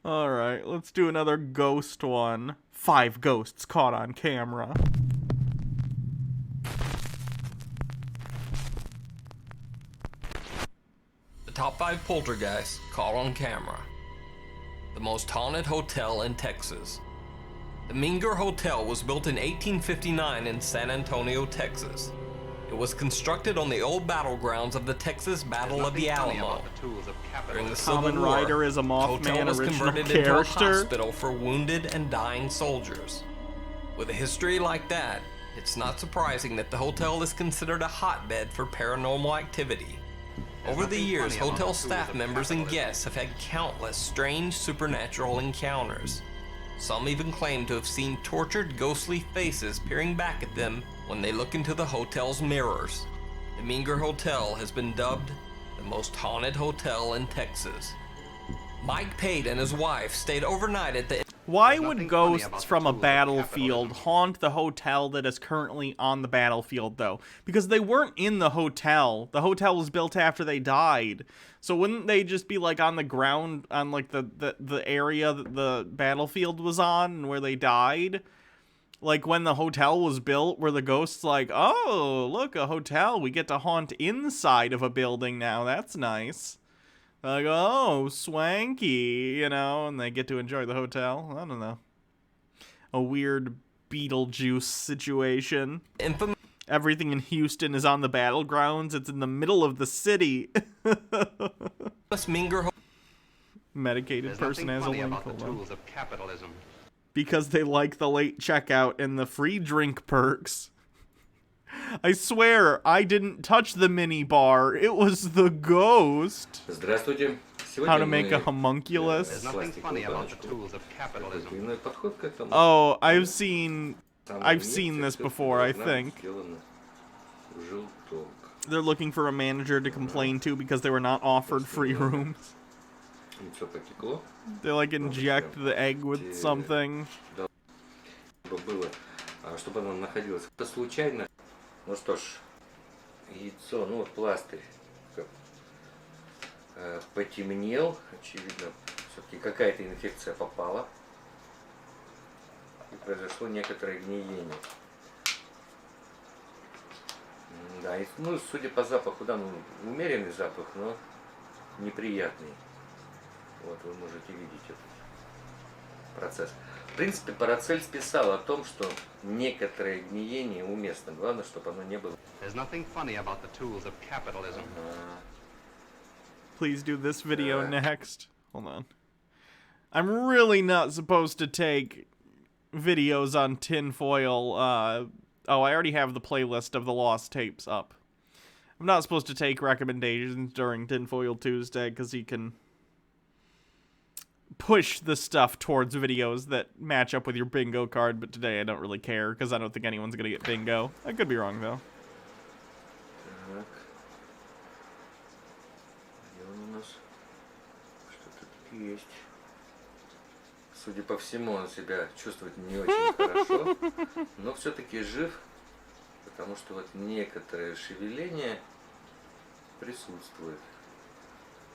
Alright, let's do another ghost one. 5 ghosts caught on camera. The top 5 poltergeists caught on camera. The most haunted hotel in Texas. The Menger Hotel was built in 1859 in San Antonio, Texas. It was constructed on the old battlegrounds of the Texas Battle of the Alamo. During the Civil Kamen War, Rider is a the Mothman hotel was original converted into a character. hospital for wounded and dying soldiers. With a history like that, it's not surprising that the hotel is considered a hotbed for paranormal activity. Over the years, hotel staff members and guests have had countless strange supernatural encounters. Some even claim to have seen tortured, ghostly faces peering back at them when they look into the hotel's mirrors. The Menger Hotel has been dubbed the most haunted hotel in Texas. Mike Pate and his wife stayed overnight at the... Why would ghosts from a battlefield haunt the hotel that is currently on the battlefield, though? Because they weren't in the hotel. The hotel was built after they died. So wouldn't they just be, like, on the ground, on, like, the area that the battlefield was on and where they died? Like, when the hotel was built, were the ghosts like, oh, look, a hotel. We get to haunt inside of a building now. That's nice. Like, oh, swanky, you know, and they get to enjoy the hotel. I don't know. A weird Beetlejuice situation. Everything in Houston is on the battlegrounds. It's in the middle of the city. Medicated person has a link. Because they like the late checkout and the free drink perks. I swear, I didn't touch the mini bar. It was the ghost. How to make a homunculus. There's nothing funny about the tools of capitalism. Oh, I've seen this before, I think. They're looking for a manager to complain to because they were not offered free rooms. They like inject the egg with something. Ну что ж, яйцо, ну вот пластырь потемнел, очевидно, все-таки какая-то инфекция попала и произошло некоторое гниение. Да, и, ну, судя по запаху, да, ну, умеренный запах, но неприятный. Вот вы можете видеть этот процесс. В принципе, Парацельс писал о том, что некоторое гниение уместно. Главное, чтобы оно не было. There's nothing funny about the tools of capitalism. Please do this video next. Hold on. I'm really not supposed to take videos on tinfoil. Oh, I already have the playlist of the lost tapes up. I'm not supposed to take recommendations during Tinfoil Tuesday because you can push the stuff towards videos that match up with your bingo card, but today I don't really care because I don't think anyone's gonna get bingo. I could be wrong though. Так. Где он у нас? Что-то тут есть. Судя по всему, он себя чувствует не очень хорошо, но все-таки жив, потому что вот некоторое шевеление присутствует.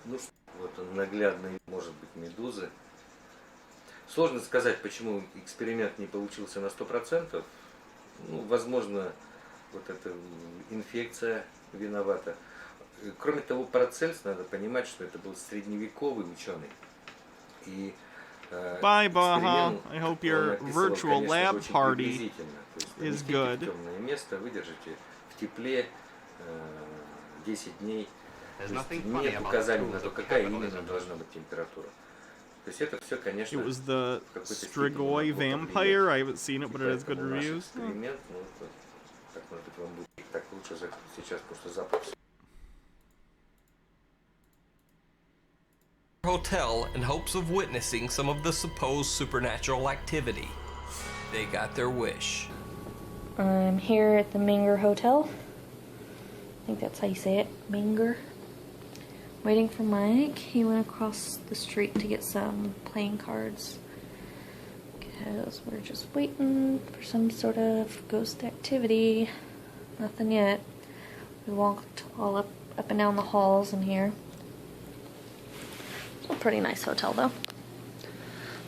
Ну, вот он наглядный, может быть, медузы. Сложно сказать, почему эксперимент не получился на 100%. Ну, возможно, вот эта инфекция виновата. Кроме того, Парацельс, надо понимать, что это был средневековый ученый. И Bye, Baha. I hope your virtual lab party is good. Темное место, выдержите в тепле 10 дней. Нет указаний на то, какая именно должна быть температура. То есть это все, конечно, it was the Strigoi vampire. I haven't seen it, but it has good reviews. Эксперимент, ну, так, может быть, вам будет так лучше сейчас просто запах. Hotel in hopes of witnessing some of the supposed supernatural activity. They got their wish. I'm here at the Menger Hotel. I think that's how you say it, Menger. Waiting for Mike. He went across the street to get some playing cards because we're just waiting for some sort of ghost activity. Nothing yet. We walked all up and down the halls in here. It's a pretty nice hotel though.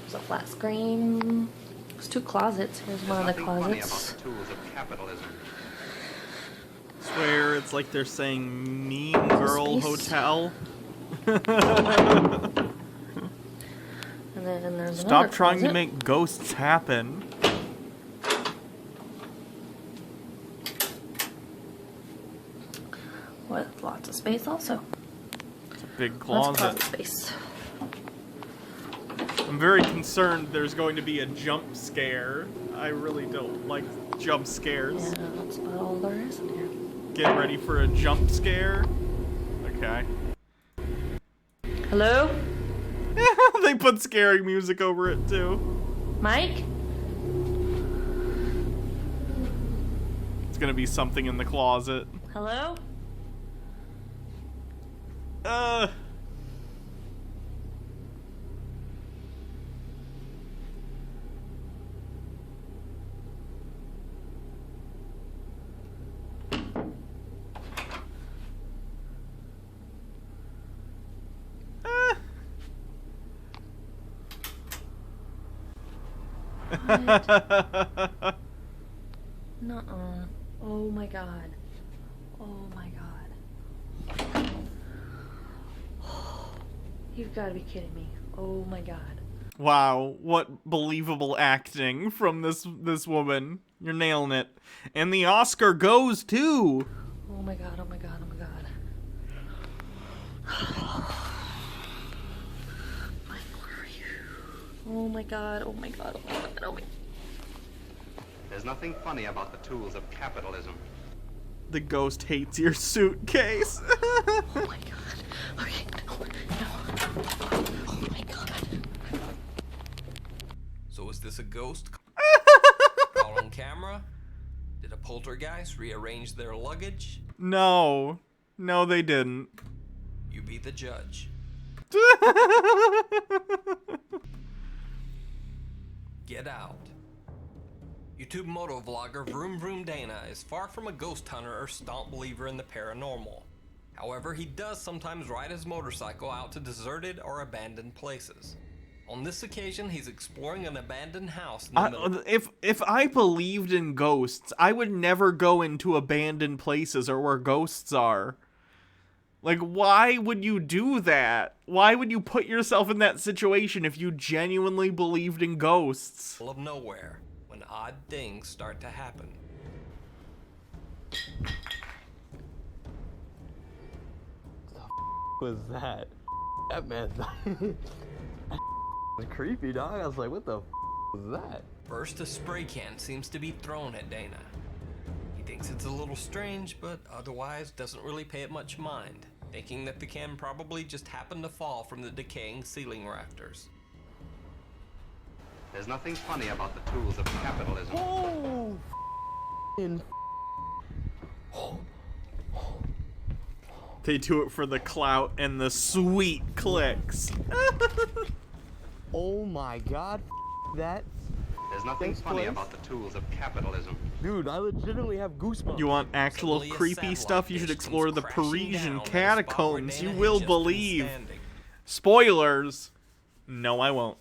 There's a flat screen. There's 2 closets. Here's one of the Nothing funny about closets. the tools of capitalism. Swear it's like they're saying Mean Girl Space. Hotel. And then there's Stop another trying to closet. make ghosts happen. With lots of space also. Big Lots of closet. closet space. I'm very concerned there's going to be a jump scare. I really don't like jump scares. Yeah, that's about all there is in here. Get ready for a jump scare. Okay. Hello? They put scary music over it too. Mike? It's gonna be something in the closet. Hello? Uh. Nuh-uh. Oh my god. Oh my god. You've got to be kidding me. Oh my god. Wow, what believable acting from this woman. You're nailing it. And the Oscar goes to... Oh my god, oh my god, oh my god. Mike, where are you? Oh my god, oh my god, oh my god, oh my... There's nothing funny about the tools of capitalism. The ghost hates your suitcase. Oh my god. Okay, no, no. Oh my god. So is this a ghost? Caught on camera? Did a poltergeist rearrange their luggage? No. No, they didn't. You be the judge. Get out. YouTube moto vlogger Vroom Vroom Dana is far from a ghost hunter or staunch believer in the paranormal. However, he does sometimes ride his motorcycle out to deserted or abandoned places. On this occasion, he's exploring an abandoned house in the middle. If I believed in ghosts, I would never go into abandoned places or where ghosts are. Like, why would you do that? Why would you put yourself in that situation if you genuinely believed in ghosts? Of nowhere when odd things start to happen. Was that? That man. Was creepy, dog. I was like, what the was that? First, a spray can seems to be thrown at Dana. He thinks it's a little strange, but otherwise doesn't really pay it much mind, thinking that the can probably just happened to fall from the decaying ceiling rafters. There's nothing funny about the tools of capitalism. Oh, They do it for the clout and the sweet clicks. oh my god, that. There's nothing Thanks, funny boys. about the tools of capitalism. Dude, I legitimately have goosebumps. You want actual Suddenly, a creepy satellite stuff? You should dish explore comes the crashing Parisian down at a spot where catacombs. You Dana will had just been believe. standing. Spoilers. No, I won't.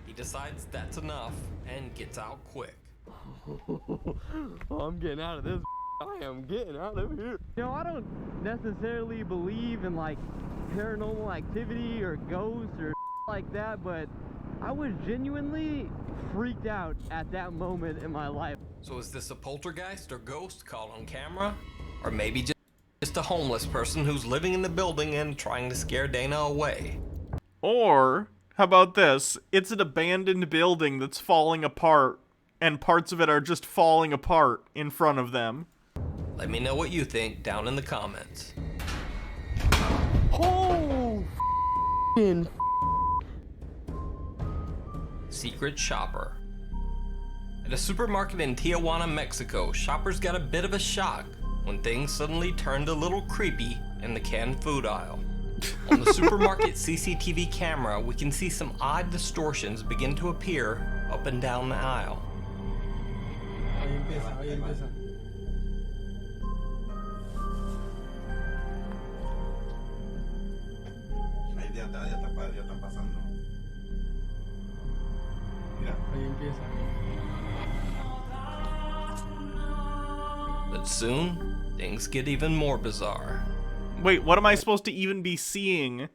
He decides that's enough and gets out quick. Oh, I'm getting out of this. I am getting out of here. You know, I don't necessarily believe in like paranormal activity or ghosts or like that, but I was genuinely freaked out at that moment in my life. So is this a poltergeist or ghost caught on camera? Or maybe just a homeless person who's living in the building and trying to scare Dana away? Or, how about this? It's an abandoned building that's falling apart, and parts of it are just falling apart in front of them. Let me know what you think down in the comments. Oh, Secret shopper. At a supermarket in Tijuana, Mexico, shoppers got a bit of a shock when things suddenly turned a little creepy in the canned food aisle. On the supermarket CCTV camera, we can see some odd distortions begin to appear up and down the aisle. ya están pasando. Mira, ahí empieza. But soon, things get even more bizarre. Wait, what am I supposed to even be seeing?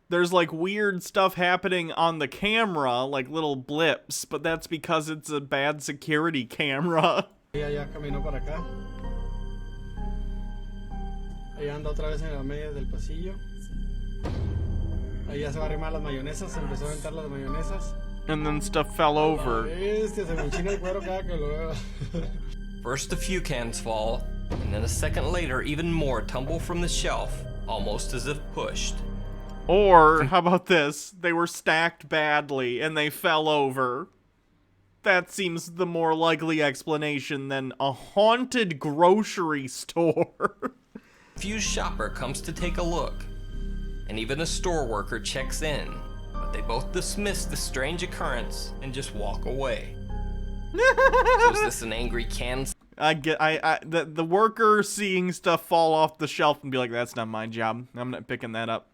There's like weird stuff happening on the camera, like little blips, but that's because it's a bad security camera. Ella ya caminó para acá. Ahí anda otra vez en las medias del pasillo. Ahí ya se va a arrimar las mayonesas, se empezó a aventar las mayonesas. And then stuff fell over. Se me enchina el cuero cada que lo veo. First a few cans fall, and then a second later even more tumble from the shelf, almost as if pushed. Or, how about this? They were stacked badly and they fell over. That seems the more likely explanation than a haunted grocery store. A confused shopper comes to take a look, and even a store worker checks in, but they both dismiss the strange occurrence and just walk away. So is this an angry can? The worker seeing stuff fall off the shelf and be like, that's not my job. I'm not picking that up.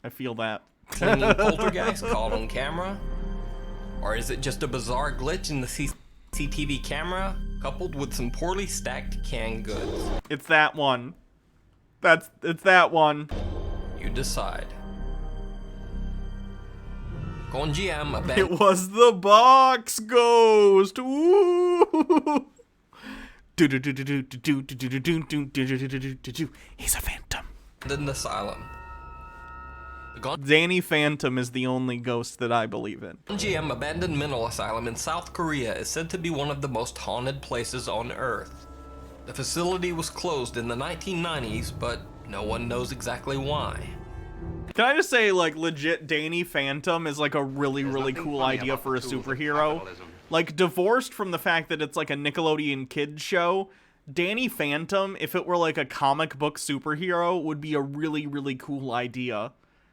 I feel that. Clinging poltergeist caught on camera? Or is it just a bizarre glitch in the CCTV camera, coupled with some poorly stacked canned goods? It's that one. It's that one. You decide. Gonjiam abandoned. It was the box ghost. Ooh. He's a phantom. Asylum. The Danny Phantom is the only ghost that I believe in. Gonjiam Abandoned Mental Asylum in South Korea is said to be one of the most haunted places on Earth. The facility was closed in the 1990s, but no one knows exactly why. Can I just say, like, legit, Danny Phantom is like a really cool idea for a superhero. Like, divorced from the fact that it's like a Nickelodeon kids show, Danny Phantom, if it were like a comic book superhero, would be a really cool idea.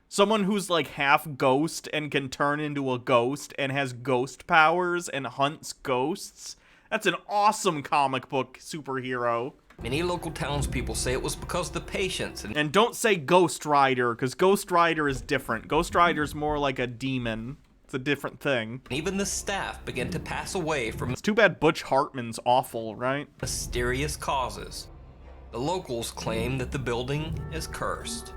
Someone who's like half ghost and can turn into a ghost and has ghost powers and hunts ghosts. That's an awesome comic book superhero. Many local townspeople say it was because the patients and don't say Ghost Rider, because Ghost Rider is different. Ghost Rider's more like a demon. It's a different thing. Even the staff began to pass away from It's too bad Butch Hartman's awful, right? mysterious causes. The locals claim that the building is cursed.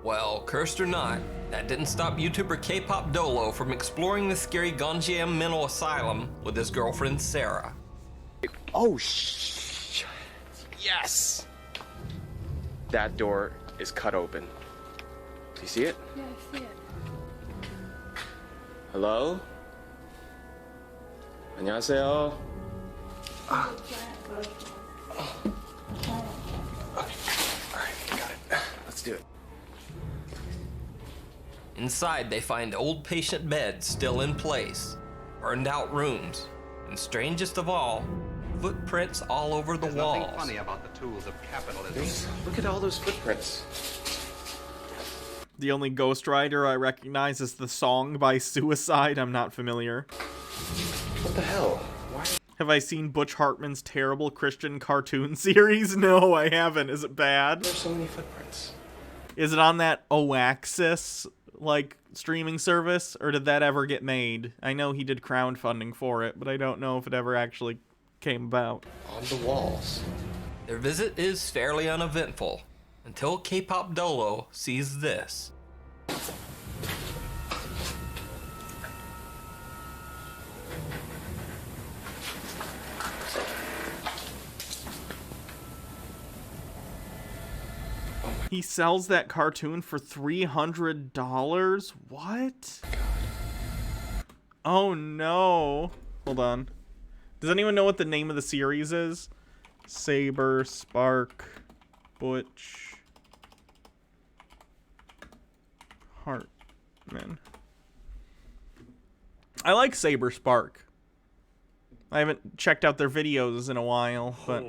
Well, cursed or not, that didn't stop YouTuber K-Pop Dolo from exploring the scary Gonjiam Mental Asylum with his girlfriend Sarah. Oh, yes! That door is cut open. Do you see it? Yeah, I see it. Hello? 안녕하세요. Alright, got it. Let's do it. Inside, they find old patient beds still in place, burned out rooms, and strangest of all, footprints all over the There's walls. nothing funny about the tools of capitalism. Look at all those footprints. The only Ghost Rider I recognize is the song by Suicide. I'm not familiar. What the hell? Why? Have I seen Butch Hartman's terrible Christian cartoon series? No, I haven't. Is it bad? There's so many footprints. Is it on that Oaxis, like, streaming service? Or did that ever get made? I know he did crowdfunding for it, but I don't know if it ever actually came about. On the walls. Their visit is fairly uneventful, until K-Pop Dolo sees this. He sells that cartoon for $300? What? Oh no. Hold on. Does anyone know what the name of the series is? Saber, Spark, Butch, Hartman. I like Saber Spark. I haven't checked out their videos in a while, but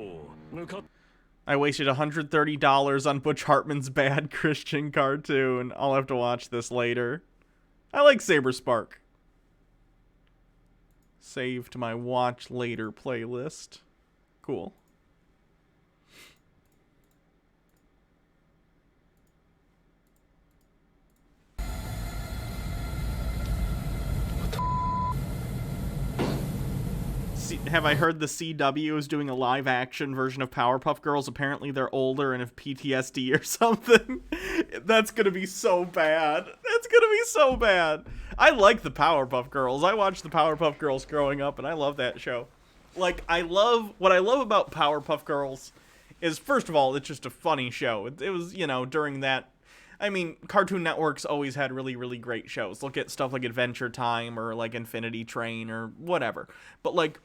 I wasted $130 on Butch Hartman's bad Christian cartoon. I'll have to watch this later. I like Saber Spark. Saved my watch later playlist. Cool. have I heard the CW is doing a live action version of Powerpuff Girls? Apparently they're older and have PTSD or something. That's gonna be so bad. That's gonna be so bad. I like the Powerpuff Girls. I watched the Powerpuff Girls growing up, and I love that show. Like, what I love about Powerpuff Girls is, first of all, it's just a funny show. It was, you know, during that. I mean, Cartoon Network's always had really, really great shows. Look at stuff like Adventure Time or like Infinity Train or whatever. But like,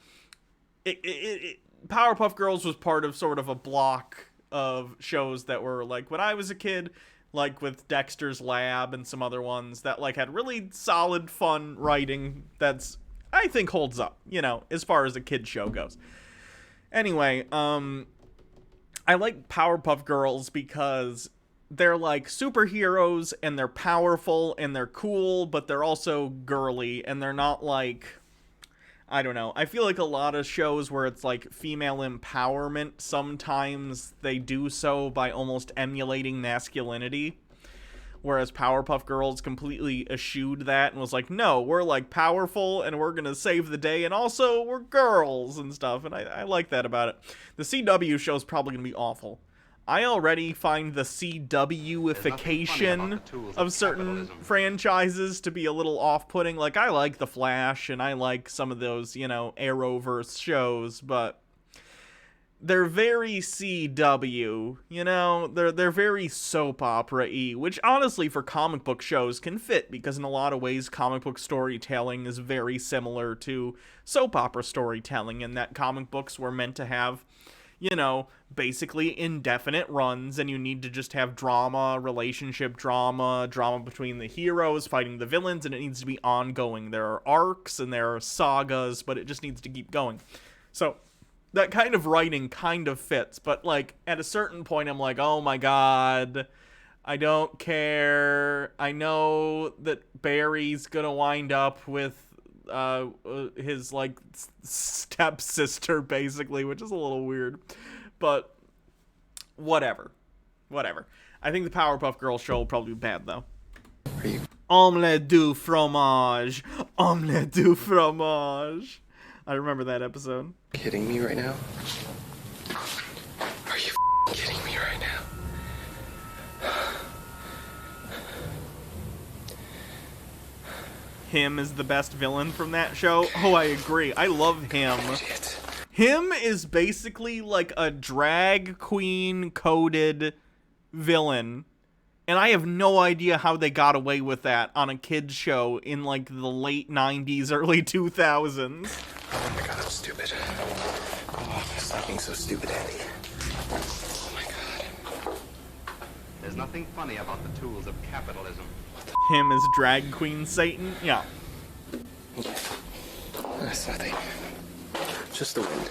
Powerpuff Girls was part of sort of a block of shows that were like when I was a kid, like with Dexter's Lab and some other ones that like had really solid, fun writing that's, I think, holds up, you know, as far as a kid show goes. Anyway, I like Powerpuff Girls because they're like superheroes and they're powerful and they're cool, but they're also girly and they're not like, I don't know. I feel like a lot of shows where it's like female empowerment, sometimes they do so by almost emulating masculinity. Whereas Powerpuff Girls completely eschewed that and was like, no, we're like powerful and we're gonna save the day and also we're girls and stuff. And I like that about it. The CW show's probably gonna be awful. I already find the CW-ification of certain franchises to be a little off-putting. Like, I like The Flash, and I like some of those, you know, Arrowverse shows, but they're very CW, you know? They're very soap opera-y, which honestly for comic book shows can fit, because in a lot of ways comic book storytelling is very similar to soap opera storytelling, in that comic books were meant to have, you know, basically indefinite runs, and you need to just have drama, relationship drama between the heroes fighting the villains, and it needs to be ongoing. There are arcs and there are sagas, but it just needs to keep going. So that kind of writing kind of fits, but like at a certain point I'm like, oh my god, I don't care. I know that Barry's gonna wind up with his like stepsister basically, which is a little weird, but whatever. I think the Powerpuff Girls show will probably be bad though. Omelette du fromage. Omelette du fromage. I remember that episode. Kidding me right now? Are you kidding me right now? Him is the best villain from that show. Oh, I agree. I love him. Him is basically like a drag queen coded villain. And I have no idea how they got away with that on a kid's show in like the late 90s, early 2000s. Oh my god, I'm stupid. Oh, stop being so stupid, Andy. Oh my god. There's nothing funny about the tools of capitalism. Him as drag queen Satan? Yeah. That's nothing. Just the wind.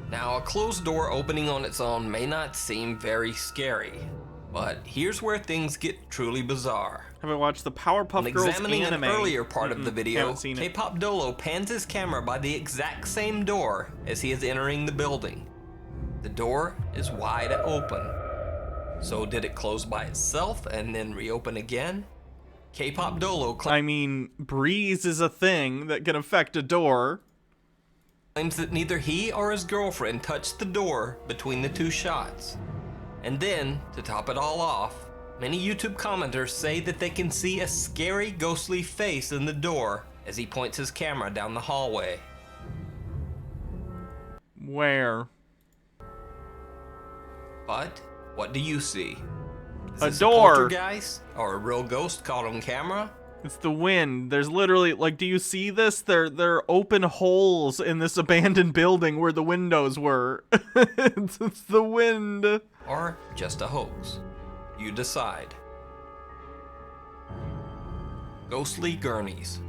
Now, a closed door opening on its own may not seem very scary, but here's where things get truly bizarre. Have I watched the Powerpuff When Girls examining anime? an earlier part of the video, haven't seen it. K-Pop Dolo pans his camera by the exact same door as he is entering the building. The door is wide open. So did it close by itself and then reopen again? K-Pop Dolo I mean, breeze is a thing that can affect a door. claims that neither he or his girlfriend touched the door between the two shots. And then, to top it all off, many YouTube commenters say that they can see a scary ghostly face in the door as he points his camera down the hallway. Where? But, what do you see? Is A this door. A poltergeist? Or a real ghost caught on camera? It's the wind. There's literally, like, do you see this? There are open holes in this abandoned building where the windows were. It's the wind. Or just a hoax? You decide. Ghostly gurneys.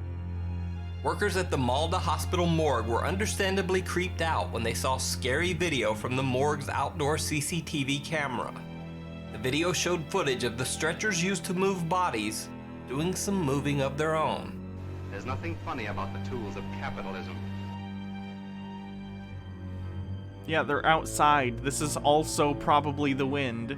Workers at the Malda Hospital morgue were understandably creeped out when they saw scary video from the morgue's outdoor CCTV camera. The video showed footage of the stretchers used to move bodies doing some moving of their own. There's nothing funny about the tools of capitalism. Yeah, they're outside. This is also probably the wind.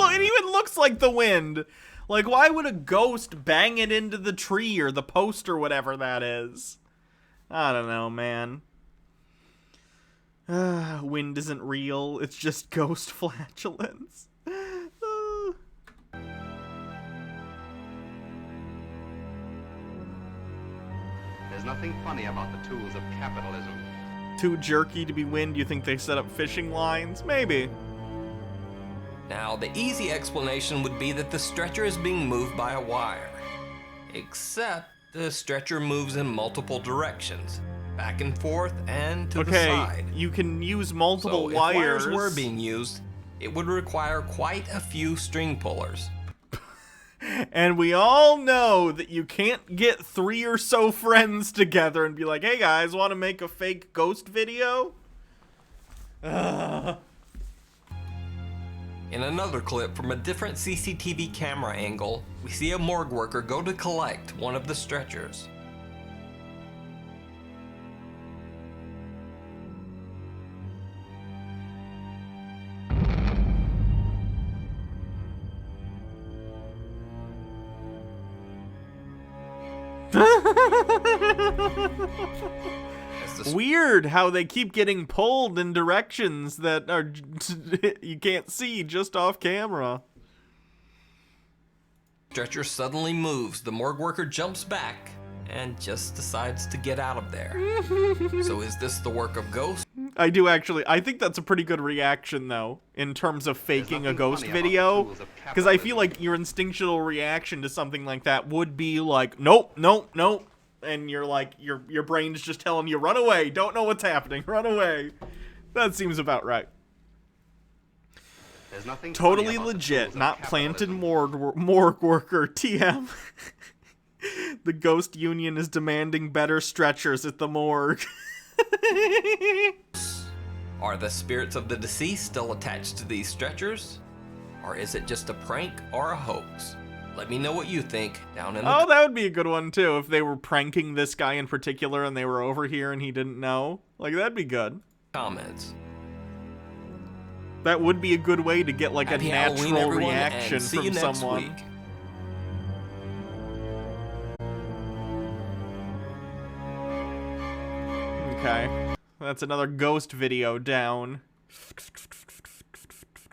It even looks like the wind. Like, why would a ghost bang it into the tree or the post or whatever that is? I don't know, man. Wind isn't real. It's just ghost flatulence. There's nothing funny about the tools of capitalism. Too jerky to be wind? You think they set up fishing lines? Maybe. Now, the easy explanation would be that the stretcher is being moved by a wire. Except the stretcher moves in multiple directions, back and forth and to the side. You can use multiple so wires. If wires were being used, it would require quite a few string pullers. And we all know that you can't get 3 or so friends together and be like, hey guys, want to make a fake ghost video? In another clip from a different CCTV camera angle, we see a morgue worker go to collect one of the stretchers. Weird how they keep getting pulled in directions that are you can't see just off camera. Stretcher suddenly moves, the morgue worker jumps back and just decides to get out of there. So is this the work of ghosts? I think that's a pretty good reaction though, in terms of faking a ghost video. Because I feel like your instinctual reaction to something like that would be like, nope, nope, nope. And you're like, your brain's just telling you, run away, don't know what's happening, run away. That seems about right. There's nothing totally legit, not planted morgue worker, TM. The ghost union is demanding better stretchers at the morgue. Are the spirits of the deceased still attached to these stretchers? Or is it just a prank or a hoax? Let me know what you think down in the Oh, that would be a good one too, if they were pranking this guy in particular and they were over here and he didn't know. Like, that'd be good. comments. That would be a good way to get like Happy a Halloween, natural everyone, reaction and see you from next someone. week. Okay. That's another ghost video down.